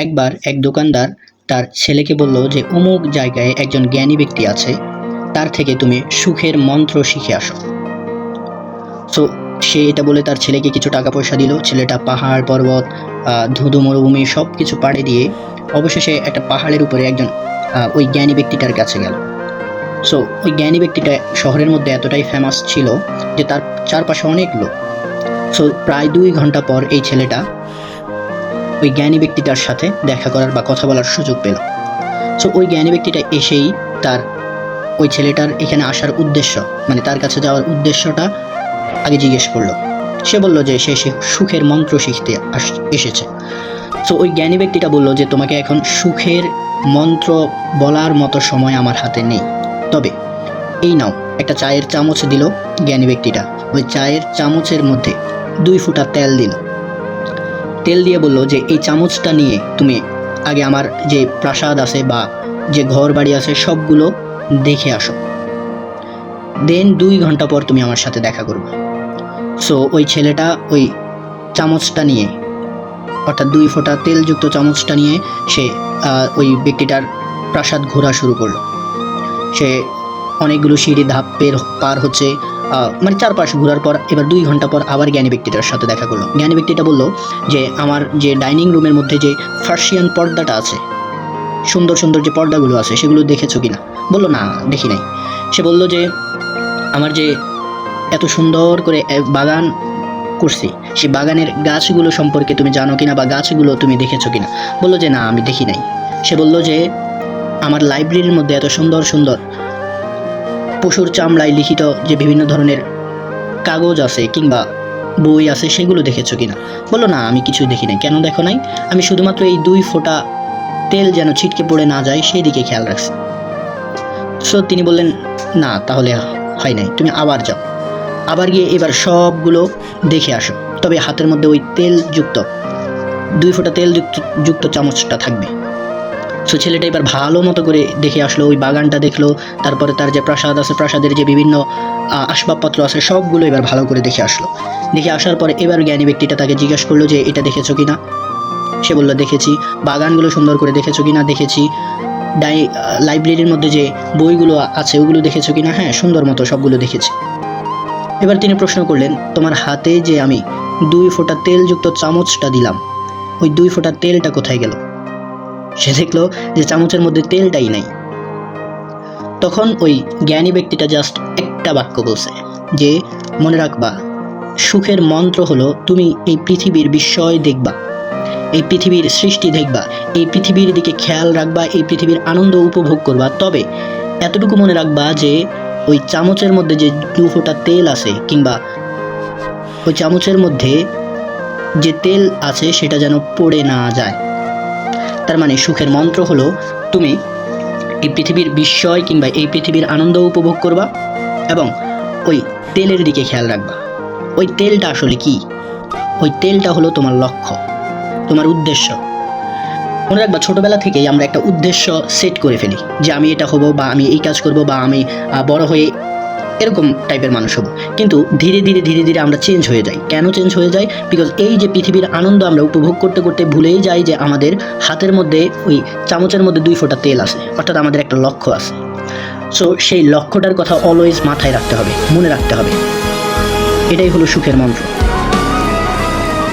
একবার এক দোকানদার তার ছেলেকে বলল যে অমুক জায়গায় একজন জ্ঞানী ব্যক্তি আছে, তার থেকে তুমি সুখের মন্ত্র শিখে আসো। সো সে এটা বলে তার ছেলেকে কিছু টাকা পয়সা দিল। ছেলেটা পাহাড় পর্বত ধুধু মরুভূমি সব কিছু পাড়ি দিয়ে অবশেষে একটা পাহাড়ের উপরে একজন ওই জ্ঞানী ব্যক্তিটার কাছে গেল। সো ওই জ্ঞানী ব্যক্তিটা শহরের মধ্যে এতটাই ফেমাস ছিল যে তার চারপাশে অনেক লোক। সো প্রায় 2 ঘন্টা পর এই ছেলেটা ওই জ্ঞানী ব্যক্তিটার সাথে দেখা করার বা কথা বলার সুযোগ পেল। সো ওই জ্ঞানী ব্যক্তিটা এসেই তার ওই ছেলেটার এখানে আসার উদ্দেশ্য, মানে তার কাছে যাওয়ার উদ্দেশ্যটা আগে জিজ্ঞেস করলো। সে বলল যে সে সুখের মন্ত্র শিখতে এসেছে। সো ওই জ্ঞানী ব্যক্তিটা বলল যে তোমাকে এখন সুখের মন্ত্র বলার মতো সময় আমার হাতে নেই, তবে এই নাও। একটা চায়ের চামচ দিল জ্ঞানী ব্যক্তিটা। ওই চায়ের চামচের মধ্যে 2 ফোঁটা তেল দিল। তেল দিয়ে বলল যে এই চামচটা নিয়ে তুমি আগে আমার যে প্রাসাদ আছে বা যে ঘর বাড়ি আছে সবগুলো দেখে আসো, দেন 2 ঘন্টা পর তুমি আমার সাথে দেখা করবে। সো ওই ছেলেটা ওই চামচটা নিয়ে, অর্থাৎ 2 ফোঁটা তেলযুক্ত চামচটা নিয়ে সে ওই ব্যক্তিটার প্রাসাদ ঘোরা শুরু করলো। সে অনেকগুলো সিঁড়ি ধাপ পার হচ্ছে, মানে চারপাশ ঘোরার পর এবার 2 ঘন্টা পর আবার জ্ঞানী ব্যক্তিটার সাথে দেখা করলো। জ্ঞানী ব্যক্তিটা বলল যে আমার যে ডাইনিং রুমের মধ্যে যে ফার্সিয়ান পর্দাটা আছে, সুন্দর সুন্দর যে পর্দাগুলো আছে সেগুলো দেখেছো কিনা? বললো না, দেখি নাই। সে বলল যে আমার যে এত সুন্দর করে বাগান করছি, সেই বাগানের গাছগুলো সম্পর্কে তুমি জানো কিনা বা গাছগুলো তুমি দেখেছো কিনা? বললো যে না, আমি দেখি নাই। সে বলল যে আমার লাইব্রেরির মধ্যে এত সুন্দর সুন্দর পশুর চামড়ায় লিখিত যে বিভিন্ন ধরনের কাগজ আছে কিংবা বই আছে সেগুলো দেখেছো কিনা? বললো না, আমি কিছু দেখি নাই। কেন দেখো নাই? আমি শুধুমাত্র এই 2 ফোঁটা তেল যেন ছিটকে পড়ে না যায় সেই দিকে খেয়াল রাখছি। সো তিনি বললেন না, তাহলে হয় নাই, তুমি আবার যাও, আবার গিয়ে এবার সবগুলো দেখে আসো, তবে হাতের মধ্যে ওই তেলযুক্ত 2 ফোঁটা তেলযুক্ত চামচটা থাকবে। সো ছেলেটা এবার ভালো মতো করে দেখে আসলো, ওই বাগানটা দেখলো, তারপরে তার যে প্রাসাদ আছে প্রাসাদের যে বিভিন্ন আসবাবপত্র আছে সবগুলো এবার ভালো করে দেখে আসলো। দেখে আসার পরে এবার জ্ঞানী ব্যক্তিটা তাকে জিজ্ঞেস করলো যে এটা দেখেছো কিনা? সে বললো দেখেছি। বাগানগুলো সুন্দর করে দেখেছো কিনা? দেখেছি। লাইব্রেরির মধ্যে যে বইগুলো আছে ওগুলো দেখেছো কিনা? হ্যাঁ, সুন্দর মতো সবগুলো দেখেছি। এবার তিনি প্রশ্ন করলেন তোমার হাতে যে আমি 2 ফোঁটা তেলযুক্ত চামচটা দিলাম, ওই 2 ফোঁটা তেলটা কোথায় গেল? সে দেখলো যে চামচের মধ্যে তেলটাই নাই। তখন ওই জ্ঞানী ব্যক্তিটা জাস্ট একটা বাক্য বলছে যে মনে রাখবা, সুখের মন্ত্র হলো তুমি এই পৃথিবীর বিস্ময় দেখবা, এই পৃথিবীর সৃষ্টি দেখবা, এই পৃথিবীর দিকে খেয়াল রাখবা, এই পৃথিবীর আনন্দ উপভোগ করবা, তবে এতটুকু মনে রাখবা যে ওই চামচের মধ্যে যে 2 ফোঁটা তেল আছে কিংবা ওই চামচের মধ্যে যে তেল আছে সেটা যেন পড়ে না যায়। তার মানে সুখের মন্ত্র হলো তুমি এই পৃথিবীর বিস্ময় কিংবা এই পৃথিবীর আনন্দ উপভোগ করবা এবং ওই তেলের দিকে খেয়াল রাখবা। ওই তেলটা আসলে কি? ওই তেলটা হলো তোমার লক্ষ্য, তোমার উদ্দেশ্য। মনে রাখবা, ছোটবেলা থেকেই আমরা একটা উদ্দেশ্য সেট করে ফেলি যে আমি এটা হব বা আমি এই কাজ করব বা আমি বড় হয়ে এরকম টাইপের মানুষ হব। কিন্তু ধীরে ধীরে আমরা চেঞ্জ হয়ে যাই। কেন চেঞ্জ হয়ে যাই? বিকজ এই যে পৃথিবীর আনন্দ আমরা উপভোগ করতে করতে ভুলেই যাই যে আমাদের হাতের মধ্যে ওই চামচের মধ্যে 2 ফোঁটা তেল আছে, অর্থাৎ আমাদের একটা লক্ষ্য আছে। সো সেই লক্ষ্যটার কথা অলওয়েজ মাথায় রাখতে হবে, মনে রাখতে হবে। এটাই হলো সুখের মন্ত্র।